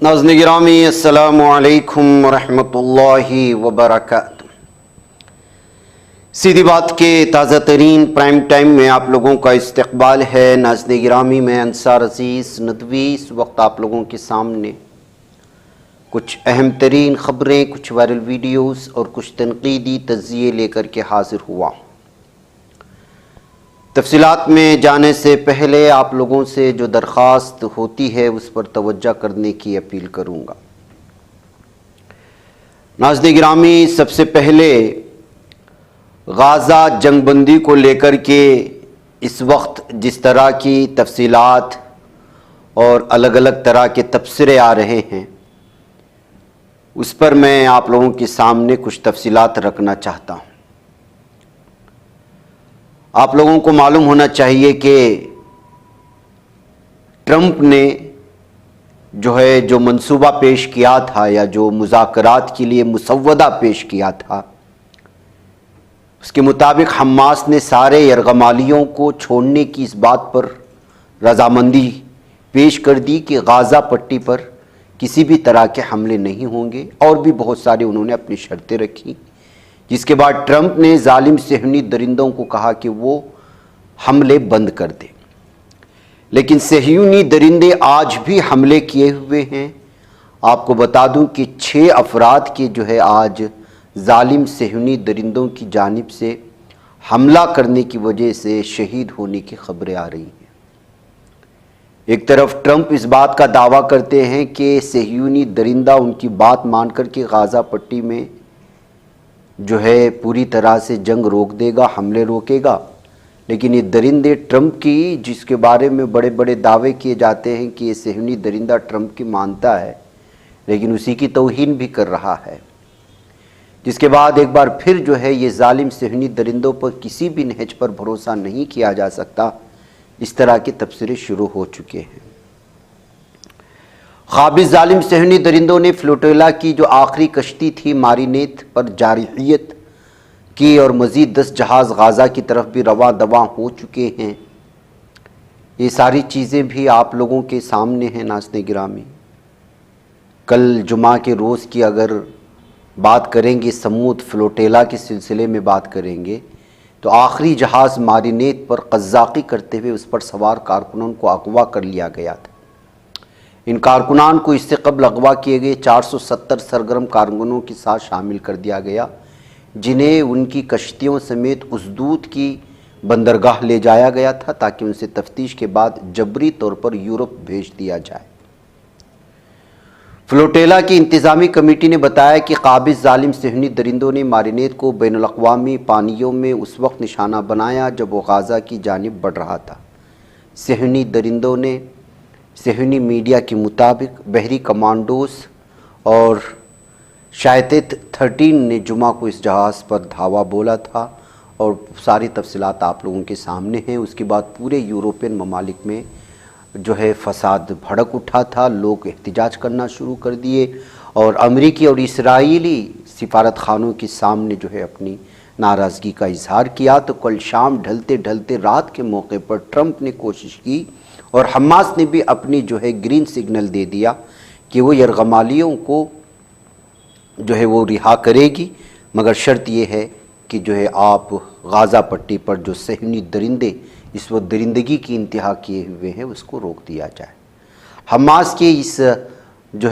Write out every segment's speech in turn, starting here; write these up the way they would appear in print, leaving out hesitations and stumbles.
ناظرین گرامی السلام علیکم ورحمۃ اللہ وبرکاتہ۔ سیدھی بات کے تازہ ترین پرائم ٹائم میں آپ لوگوں کا استقبال ہے۔ ناظرین گرامی میں انصار عزیز ندوی اس وقت آپ لوگوں کے سامنے کچھ اہم ترین خبریں، کچھ وائرل ویڈیوز اور کچھ تنقیدی تجزیے لے کر کے حاضر ہوا ہوں۔ تفصیلات میں جانے سے پہلے آپ لوگوں سے جو درخواست ہوتی ہے اس پر توجہ کرنے کی اپیل کروں گا۔ ناظرین گرامی، سب سے پہلے غازہ جنگ بندی کو لے کر کے اس وقت جس طرح کی تفصیلات اور الگ الگ طرح کے تبصرے آ رہے ہیں، اس پر میں آپ لوگوں کے سامنے کچھ تفصیلات رکھنا چاہتا ہوں۔ آپ لوگوں کو معلوم ہونا چاہیے کہ ٹرمپ نے جو منصوبہ پیش کیا تھا یا جو مذاکرات کے لیے مسودہ پیش کیا تھا، اس کے مطابق حماس نے سارے یرغمالیوں کو چھوڑنے کی اس بات پر رضامندی پیش کر دی کہ غازہ پٹی پر کسی بھی طرح کے حملے نہیں ہوں گے، اور بھی بہت سارے انہوں نے اپنی شرطیں رکھی، جس کے بعد ٹرمپ نے ظالم صہیونی درندوں کو کہا کہ وہ حملے بند کر دیں۔ لیکن صہیونی درندے آج بھی حملے کیے ہوئے ہیں۔ آپ کو بتا دوں کہ 6 افراد کے آج ظالم صہیونی درندوں کی جانب سے حملہ کرنے کی وجہ سے شہید ہونے کی خبریں آ رہی ہیں۔ ایک طرف ٹرمپ اس بات کا دعویٰ کرتے ہیں کہ صہیونی درندہ ان کی بات مان کر کے غازہ پٹی میں پوری طرح سے جنگ روک دے گا، حملے روکے گا، لیکن یہ درندے ٹرمپ کی، جس کے بارے میں بڑے بڑے دعوے کیے جاتے ہیں کہ یہ صہیونی درندہ ٹرمپ کی مانتا ہے، لیکن اسی کی توہین بھی کر رہا ہے، جس کے بعد ایک بار پھر یہ ظالم صہیونی درندوں پر کسی بھی نہج پر بھروسہ نہیں کیا جا سکتا، اس طرح کے تبصرے شروع ہو چکے ہیں۔ قابض ظالم صہیونی درندوں نے فلوٹیلا کی جو آخری کشتی تھی مارینیت پر جارحیت کی، اور مزید 10 جہاز غازہ کی طرف بھی رواں دواں ہو چکے ہیں۔ یہ ساری چیزیں بھی آپ لوگوں کے سامنے ہیں۔ ناظرین گرامی، کل جمعہ کے روز کی اگر بات کریں گے، سمود فلوٹیلا کے سلسلے میں بات کریں گے، تو آخری جہاز مارینیت پر قزاقی کرتے ہوئے اس پر سوار کارکنوں کو اغوا کر لیا گیا تھا۔ ان کارکنان کو اس سے قبل اغوا کیے گئے 470 سرگرم کارکنوں کے ساتھ شامل کر دیا گیا، جنہیں ان کی کشتیوں سمیت اسدود کی بندرگاہ لے جایا گیا تھا تاکہ ان سے تفتیش کے بعد جبری طور پر یورپ بھیج دیا جائے۔ فلوٹیلا کی انتظامی کمیٹی نے بتایا کہ قابض ظالم صہیونی درندوں نے مارینیت کو بین الاقوامی پانیوں میں اس وقت نشانہ بنایا جب وہ غازہ کی جانب بڑھ رہا تھا۔ صہیونی درندوں نے صہیونی میڈیا کے مطابق بحری کمانڈوز اور شائتت 13 نے جمعہ کو اس جہاز پر دھاوا بولا تھا، اور ساری تفصیلات آپ لوگوں کے سامنے ہیں۔ اس کے بعد پورے یورپین ممالک میں فساد بھڑک اٹھا تھا، لوگ احتجاج کرنا شروع کر دیے، اور امریکی اور اسرائیلی سفارت خانوں کے سامنے اپنی ناراضگی کا اظہار کیا۔ تو کل شام ڈھلتے ڈھلتے رات کے موقع پر ٹرمپ نے کوشش کی، اور حماس نے بھی اپنی گرین سگنل دے دیا کہ وہ یرغمالیوں کو وہ رہا کرے گی، مگر شرط یہ ہے کہ آپ غازہ پٹی پر جو صہیونی درندے اس وقت درندگی کی انتہا کیے ہوئے ہیں اس کو روک دیا جائے۔ حماس کے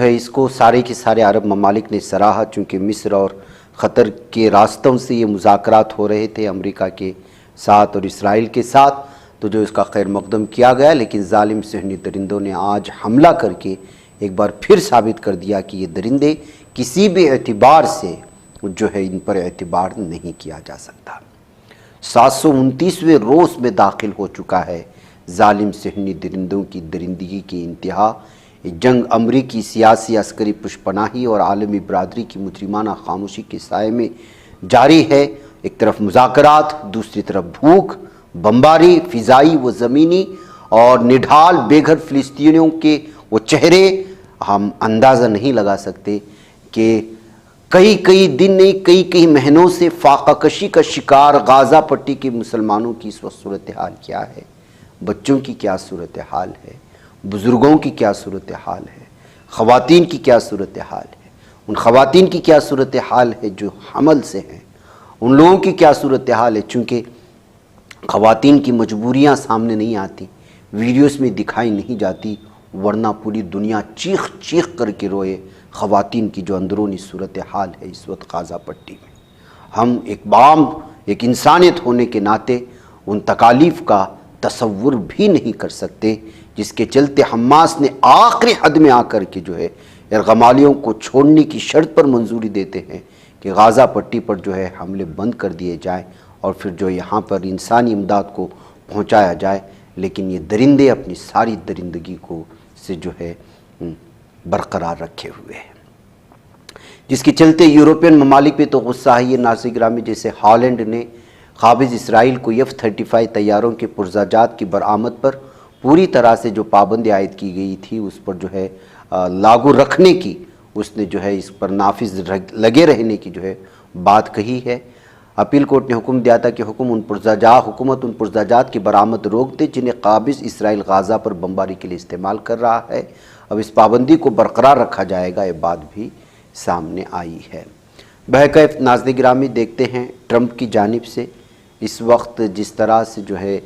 اس کو سارے کے سارے عرب ممالک نے سراہا، چونکہ مصر اور قطر کے راستوں سے یہ مذاکرات ہو رہے تھے امریکہ کے ساتھ اور اسرائیل کے ساتھ، تو اس کا خیر مقدم کیا گیا، لیکن ظالم صہیونی درندوں نے آج حملہ کر کے ایک بار پھر ثابت کر دیا کہ یہ درندے کسی بھی اعتبار سے ان پر اعتبار نہیں کیا جا سکتا۔ 729ویں روز میں داخل ہو چکا ہے ظالم صہیونی درندوں کی درندگی کی انتہا۔ یہ جنگ امریکی سیاسی عسکری پشپناہی اور عالمی برادری کی مجرمانہ خاموشی کے سائے میں جاری ہے۔ ایک طرف مذاکرات، دوسری طرف بھوک، بمباری فضائی و زمینی، اور نڈھال بے گھر فلسطینیوں کے وہ چہرے ہم اندازہ نہیں لگا سکتے کہ کئی دن نہیں کئی مہینوں سے فاقہ کشی کا شکار غازہ پٹی کے مسلمانوں کی اس وقت صورتحال کیا ہے، بچوں کی کیا صورتحال ہے، بزرگوں کی کیا صورتحال ہے، خواتین کی کیا صورتحال ہے، ان خواتین کی کیا صورتحال ہے جو حمل سے ہیں، ان لوگوں کی کیا صورتحال ہے، چونکہ خواتین کی مجبوریاں سامنے نہیں آتی، ویڈیوز میں دکھائی نہیں جاتی، ورنہ پوری دنیا چیخ چیخ کر کے روئے خواتین کی جو اندرونی صورتحال ہے اس وقت غازہ پٹی میں۔ ہم ایک انسانیت ہونے کے ناطے ان تکالیف کا تصور بھی نہیں کر سکتے جس کے چلتے حماس نے آخری حد میں آ کر کے جو ہے یرغمالیوں کو چھوڑنے کی شرط پر منظوری دیتے ہیں کہ غازہ پٹی پر جو ہے حملے بند کر دیے جائیں اور پھر جو یہاں پر انسانی امداد کو پہنچایا جائے، لیکن یہ درندے اپنی ساری درندگی کو سے جو ہے برقرار رکھے ہوئے ہیں، جس کے چلتے یورپین ممالک پہ تو غصہ ہے۔ یہ ناظرین گرامی، جیسے ہالینڈ نے قابض اسرائیل کو F-35 طیاروں کے پرزہ کی برآمد پر پوری طرح سے جو پابندی عائد کی گئی تھی اس پر جو ہے لاگو رکھنے کی، اس نے جو ہے اس پر نافذ لگے رہنے کی جو ہے بات کہی ہے۔ اپیل کورٹ نے حکم دیا تھا کہ حکومت ان پرزہ کی برآمد روک دے جنہیں قابض اسرائیل غازہ پر بمباری کے لیے استعمال کر رہا ہے۔ اب اس پابندی کو برقرار رکھا جائے گا، یہ بات بھی سامنے آئی ہے۔ بہرکیف ناظرین گرامی، دیکھتے ہیں ٹرمپ کی جانب سے اس وقت جس طرح سے جو ہے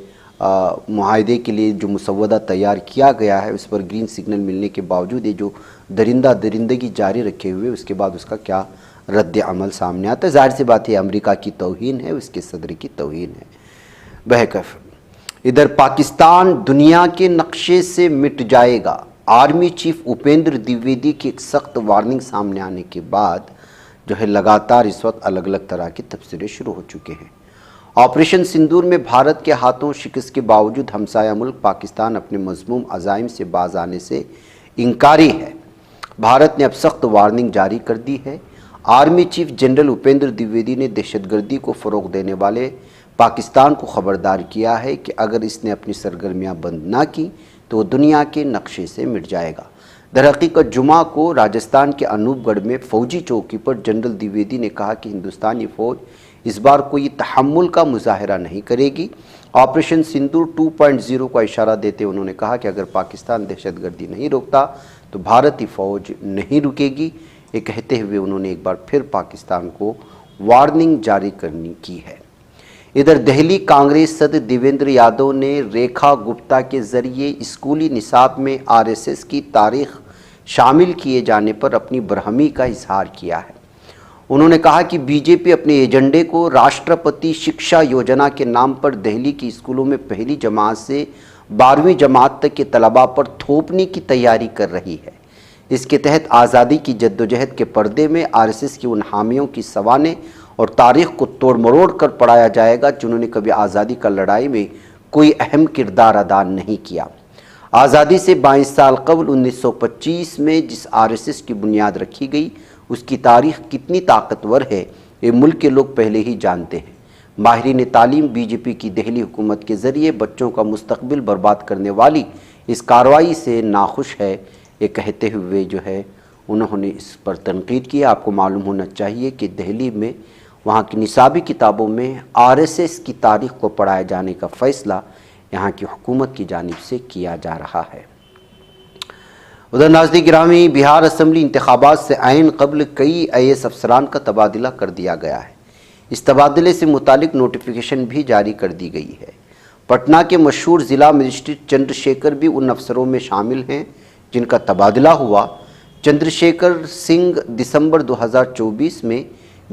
معاہدے کے لیے جو مسودہ تیار کیا گیا ہے اس پر گرین سگنل ملنے کے باوجود یہ جو درندگی جاری رکھے ہوئے، اس کے بعد اس کا کیا رد عمل سامنے آتا ہے۔ ظاہر سی بات ہے امریکہ کی توہین ہے، اس کے صدر کی توہین ہے۔ بہرکیف ادھر پاکستان دنیا کے نقشے سے مٹ جائے گا، آرمی چیف اپیندر دیویدی کی ایک سخت وارننگ سامنے آنے کے بعد جو ہے لگاتار اس وقت الگ الگ طرح کی تبصرے شروع ہو چکے ہیں۔ آپریشن سندور میں بھارت کے ہاتھوں شکست کے باوجود ہمسایہ ملک پاکستان اپنے مذموم عزائم سے باز آنے سے انکاری ہے۔ بھارت نے اب سخت وارننگ جاری کر دی ہے۔ Army chief general Upendra Dwivedi نے دہشت گردی کو فروغ دینے والے پاکستان کو خبردار کیا ہے کہ اگر اس نے اپنی سرگرمیاں بند نہ کی تو وہ دنیا کے نقشے سے مٹ جائے گا۔ درحقیقت جمعہ کو راجستھان کے انوپ گڑھ میں فوجی چوکی پر جنرل دیویدی نے کہا کہ ہندوستانی فوج اس بار کوئی تحمل کا مظاہرہ نہیں کرے گی۔ آپریشن سندور 2.0 کا اشارہ دیتے انہوں نے کہا کہ اگر پاکستان دہشت گردی نہیں روکتا تو بھارتی فوج نہیں رکے گی۔ یہ کہتے ہوئے انہوں نے ایک بار پھر پاکستان کو وارننگ جاری کرنے کی ہے۔ ادھر دہلی کانگریس صدر دیویندر یادو نے ریکھا گپتا کے ذریعے اسکولی نصاب میں RSS کی تاریخ شامل کیے جانے پر اپنی برہمی کا اظہار کیا ہے۔ انہوں نے کہا کہ بی جے پی اپنے ایجنڈے کو راشٹرپتی شکشا یوجنا کے نام پر دہلی کی اسکولوں میں پہلی جماعت سے 12ویں جماعت تک کے طلباء پر تھوپنے کی تیاری کر رہی ہے۔ اس کے تحت آزادی کی جدوجہد کے پردے میں RSS کی ان حامیوں کی سوانح اور تاریخ کو توڑ مروڑ کر پڑھایا جائے گا جنہوں نے کبھی آزادی کا لڑائی میں کوئی اہم کردار ادا نہیں کیا۔ آزادی سے 22 سال قبل 1925 میں جس RSS کی بنیاد رکھی گئی اس کی تاریخ کتنی طاقتور ہے یہ ملک کے لوگ پہلے ہی جانتے ہیں۔ ماہرین تعلیم بی جے پی کی دہلی حکومت کے ذریعے بچوں کا مستقبل برباد کرنے والی اس کارروائی سے ناخوش ہے۔ یہ کہتے ہوئے جو ہے انہوں نے اس پر تنقید کی۔ آپ کو معلوم ہونا چاہیے کہ دہلی میں وہاں کی نصابی کتابوں میں RSS کی تاریخ کو پڑھائے جانے کا فیصلہ یہاں کی حکومت کی جانب سے کیا جا رہا ہے۔ ادھر ناظرین گرامی، بہار اسمبلی انتخابات سے عین قبل کئی IAS افسران کا تبادلہ کر دیا گیا ہے۔ اس تبادلے سے متعلق نوٹیفیکیشن بھی جاری کر دی گئی ہے۔ پٹنہ کے مشہور ضلع مجسٹریٹ چندر شیکھر بھی ان افسروں میں شامل ہیں جن کا تبادلہ ہوا۔ چندر شیکھر سنگھ دسمبر 2024 میں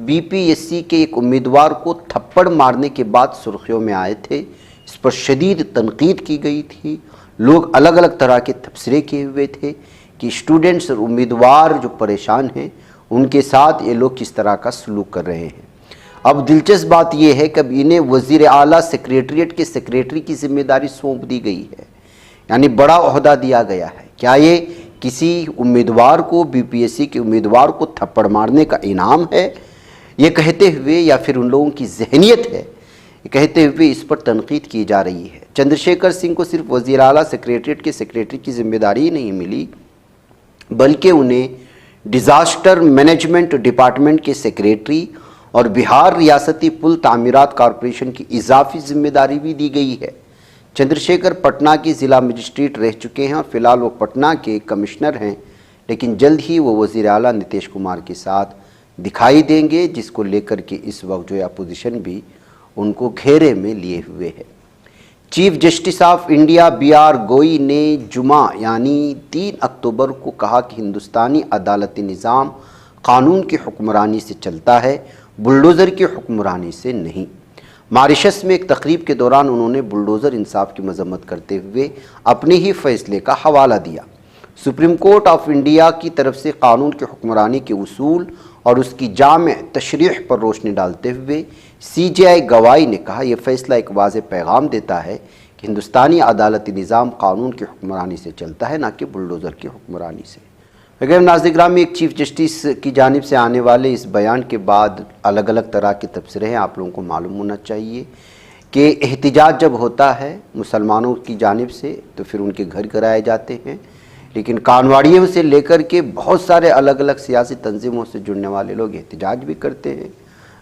BPSC کے ایک امیدوار کو تھپڑ مارنے کے بعد سرخیوں میں آئے تھے۔ اس پر شدید تنقید کی گئی تھی۔ لوگ الگ الگ طرح کے تبصرے کیے ہوئے تھے کہ اسٹوڈنٹس اور امیدوار جو پریشان ہیں ان کے ساتھ یہ لوگ کس طرح کا سلوک کر رہے ہیں۔ اب دلچسپ بات یہ ہے کہ اب انہیں وزیر اعلیٰ سیکریٹریٹ کے سیکریٹری کی ذمہ داری سونپ دی گئی ہے، یعنی بڑا عہدہ دیا گیا ہے۔ کیا یہ کسی امیدوار کو BPSC کے امیدوار کو تھپڑ مارنے کا انعام ہے؟ یہ کہتے ہوئے یا پھر ان لوگوں کی ذہنیت ہے، یہ کہتے ہوئے اس پر تنقید کی جا رہی ہے۔ چندر شیکھر سنگھ کو صرف وزیر اعلیٰ سیکریٹریٹ کے سیکریٹری کی ذمہ داری نہیں ملی بلکہ انہیں ڈیزاسٹر مینجمنٹ ڈپارٹمنٹ کے سیکریٹری اور بہار ریاستی پل تعمیرات کارپوریشن کی اضافی ذمہ داری بھی دی گئی ہے۔ چندر شیکھر پٹنہ کی ضلع مجسٹریٹ رہ چکے ہیں اور فی الحال وہ پٹنہ کے کمشنر ہیں، لیکن جلد ہی وہ وزیر اعلیٰ نتیش کمار کے ساتھ دکھائی دیں گے، جس کو لے کر کے اس وقت جو ہے اپوزیشن بھی ان کو گھیرے میں لیے ہوئے ہے۔ Chief justice of India B R Gavai نے جمعہ یعنی 3 اکتوبر کو کہا کہ ہندوستانی عدالتی نظام قانون کی حکمرانی سے چلتا ہے، بلڈوزر کی حکمرانی سے نہیں۔ ماریشس میں ایک تقریب کے دوران انہوں نے بلڈوزر انصاف کی مذمت کرتے ہوئے اپنے ہی فیصلے کا حوالہ دیا۔ سپریم کورٹ آف انڈیا کی طرف سے قانون کی حکمرانی کے اصول اور اس کی جامع تشریح پر روشنی ڈالتے ہوئے سی جے آئی گوائی نے کہا، یہ فیصلہ ایک واضح پیغام دیتا ہے کہ ہندوستانی عدالتی نظام قانون کی حکمرانی سے چلتا ہے، نہ کہ بلڈوزر کی حکمرانی سے۔ اگر ناظرین گرامی، ایک چیف جسٹس کی جانب سے آنے والے اس بیان کے بعد الگ الگ طرح کے تبصرے ہیں۔ آپ لوگوں کو معلوم ہونا چاہیے کہ احتجاج جب ہوتا ہے مسلمانوں کی جانب سے تو پھر ان کے گھر کرائے جاتے ہیں، لیکن کانواڑیوں سے لے کر کے بہت سارے الگ الگ سیاسی تنظیموں سے جڑنے والے لوگ احتجاج بھی کرتے ہیں،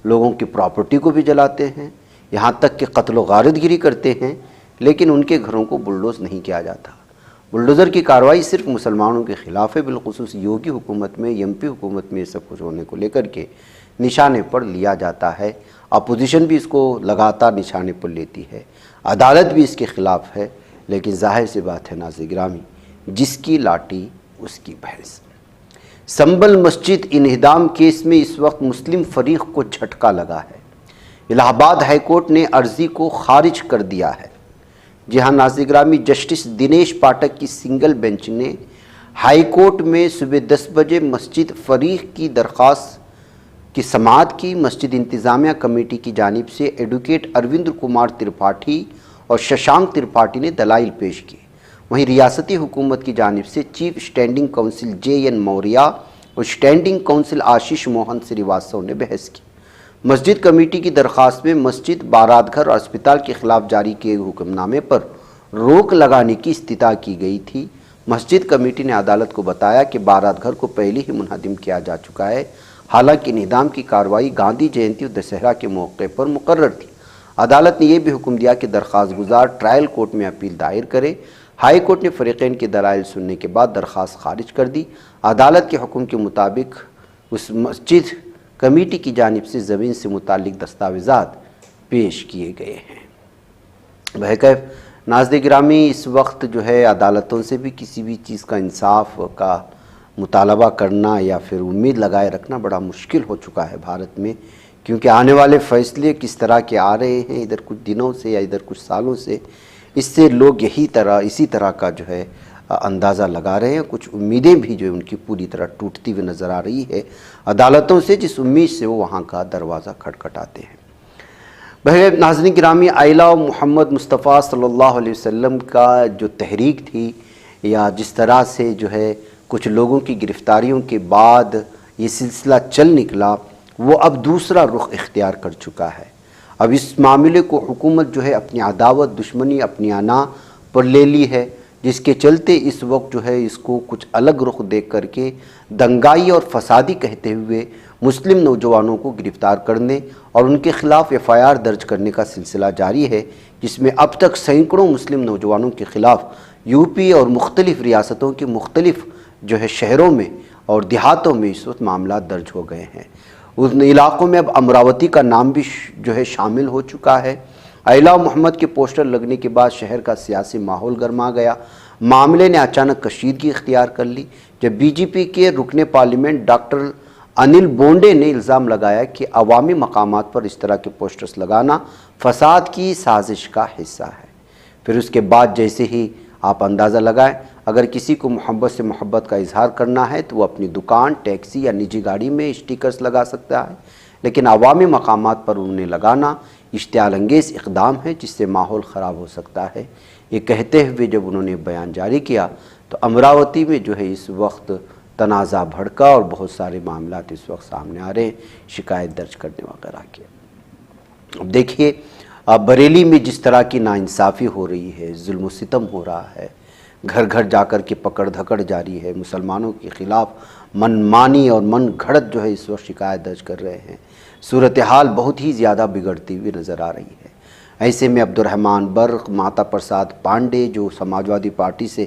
لوگوں کی پراپرٹی کو بھی جلاتے ہیں، یہاں تک کہ قتل و غارت گیری کرتے ہیں، لیکن ان کے گھروں کو بلڈوز نہیں کیا جاتا۔ بلڈوزر کی کارروائی صرف مسلمانوں کے خلاف ہے، بالخصوص یوگی حکومت میں، ایم پی حکومت میں یہ سب کچھ ہونے کو لے کر کے نشانے پر لیا جاتا ہے۔ اپوزیشن بھی اس کو لگاتار نشانے پر لیتی ہے، عدالت بھی اس کے خلاف ہے، لیکن ظاہر سی بات ہے ناظرین گرامی، جس کی لاٹھی اس کی بھینس۔ سنبل مسجد انہدام کیس میں اس وقت مسلم فریق کو جھٹکا لگا ہے۔ الہ آباد ہائی کورٹ نے عرضی کو خارج کر دیا ہے۔ جی ہاں ناظرین گرامی، جسٹس دنیش پاٹھک کی سنگل بینچ نے ہائی کورٹ میں صبح 10 بجے مسجد فریق کی درخواست کی سماعت کی۔ مسجد انتظامیہ کمیٹی کی جانب سے ایڈوکیٹ اروندر کمار ترپاٹھی اور ششانک ترپاٹھی نے دلائل پیش کیے۔ وہیں ریاستی حکومت کی جانب سے chief standing council J N Maurya اور اسٹینڈنگ کونسل آشیش موہن سریواستو نے بحث کی۔ مسجد کمیٹی کی درخواست میں مسجد، بارات گھر اور اسپتال کے خلاف جاری کیے گئے حکم نامے پر روک لگانے کی استدعا کی گئی تھی۔ مسجد کمیٹی نے عدالت کو بتایا کہ بارات گھر کو پہلے ہی منہدم کیا جا چکا ہے، حالانکہ انہدام کی کارروائی گاندھی جینتی اور دسہرہ کے موقع پر مقرر تھی۔ عدالت نے یہ بھی حکم دیا کہ درخواست گزار ٹرائل کورٹ میں اپیل دائر کرے۔ ہائی کورٹ نے فریقین کی دلائل سننے کے بعد درخواست خارج کر دی۔ عدالت کے حکم کے مطابق اس مسجد کمیٹی کی جانب سے زمین سے متعلق دستاویزات پیش کیے گئے ہیں۔ بہرکیف ناظرین گرامی، اس وقت جو ہے عدالتوں سے بھی کسی بھی چیز کا انصاف کا مطالبہ کرنا یا پھر امید لگائے رکھنا بڑا مشکل ہو چکا ہے بھارت میں، کیونکہ آنے والے فیصلے کس طرح کے آ رہے ہیں ادھر کچھ دنوں سے یا ادھر کچھ سالوں سے، اس سے لوگ اسی طرح کا جو ہے اندازہ لگا رہے ہیں۔ کچھ امیدیں بھی جو ہے ان کی پوری طرح ٹوٹتی ہوئی نظر آ رہی ہے عدالتوں سے، جس امید سے وہ وہاں کا دروازہ کھٹکھٹاتے ہیں۔ بہرحال ناظرین گرامی، آئلہ محمد مصطفیٰ صلی اللہ علیہ وسلم کا جو تحریک تھی، یا جس طرح سے جو ہے کچھ لوگوں کی گرفتاریوں کے بعد یہ سلسلہ چل نکلا، وہ اب دوسرا رخ اختیار کر چکا ہے۔ اب اس معاملے کو حکومت جو ہے اپنی عداوت، دشمنی، اپنی انا پر لے لی ہے، جس کے چلتے اس وقت جو ہے اس کو کچھ الگ رخ دیکھ کر کے دنگائی اور فسادی کہتے ہوئے مسلم نوجوانوں کو گرفتار کرنے اور ان کے خلاف ایف آئی آر درج کرنے کا سلسلہ جاری ہے، جس میں اب تک سینکڑوں مسلم نوجوانوں کے خلاف یو پی اور مختلف ریاستوں کے مختلف جو ہے شہروں میں اور دیہاتوں میں اس وقت معاملات درج ہو گئے ہیں۔ ان علاقوں میں اب امراوتی کا نام بھی جو ہے شامل ہو چکا ہے۔ آئلہ محمد کے پوسٹر لگنے کے بعد شہر کا سیاسی ماحول گرما گیا۔ معاملے نے اچانک کشیدگی اختیار کر لی جب بی جے پی کے رکن پارلیمنٹ ڈاکٹر انل بونڈے نے الزام لگایا کہ عوامی مقامات پر اس طرح کے پوسٹرز لگانا فساد کی سازش کا حصہ ہے۔ پھر اس کے بعد جیسے ہی آپ اندازہ لگائیں، اگر کسی کو محبت سے محبت کا اظہار کرنا ہے تو وہ اپنی دکان، ٹیکسی یا نجی گاڑی میں اسٹیکرز لگا سکتا ہے، لیکن عوامی مقامات پر انہیں لگانا اشتعال انگیز اقدام ہے جس سے ماحول خراب ہو سکتا ہے۔ یہ کہتے ہوئے جب انہوں نے بیان جاری کیا تو امراوتی میں جو ہے اس وقت تنازع بھڑکا اور بہت سارے معاملات اس وقت سامنے آ رہے ہیں، شکایت درج کرنے وغیرہ کے۔ اب دیکھیے بریلی میں جس طرح کی ناانصافی ہو رہی ہے، ظلم و ستم ہو رہا ہے، گھر گھر جا کر کے پکڑ دھکڑ جاری ہے، مسلمانوں کے خلاف من مانی اور من گھڑت جو ہے اس وقت شکایت درج کر رہے ہیں۔ صورتحال بہت ہی زیادہ بگڑتی ہوئی نظر آ رہی ہے۔ ایسے میں عبد الرحمن برق، ماتا پرساد پانڈے جو سماجوادی پارٹی سے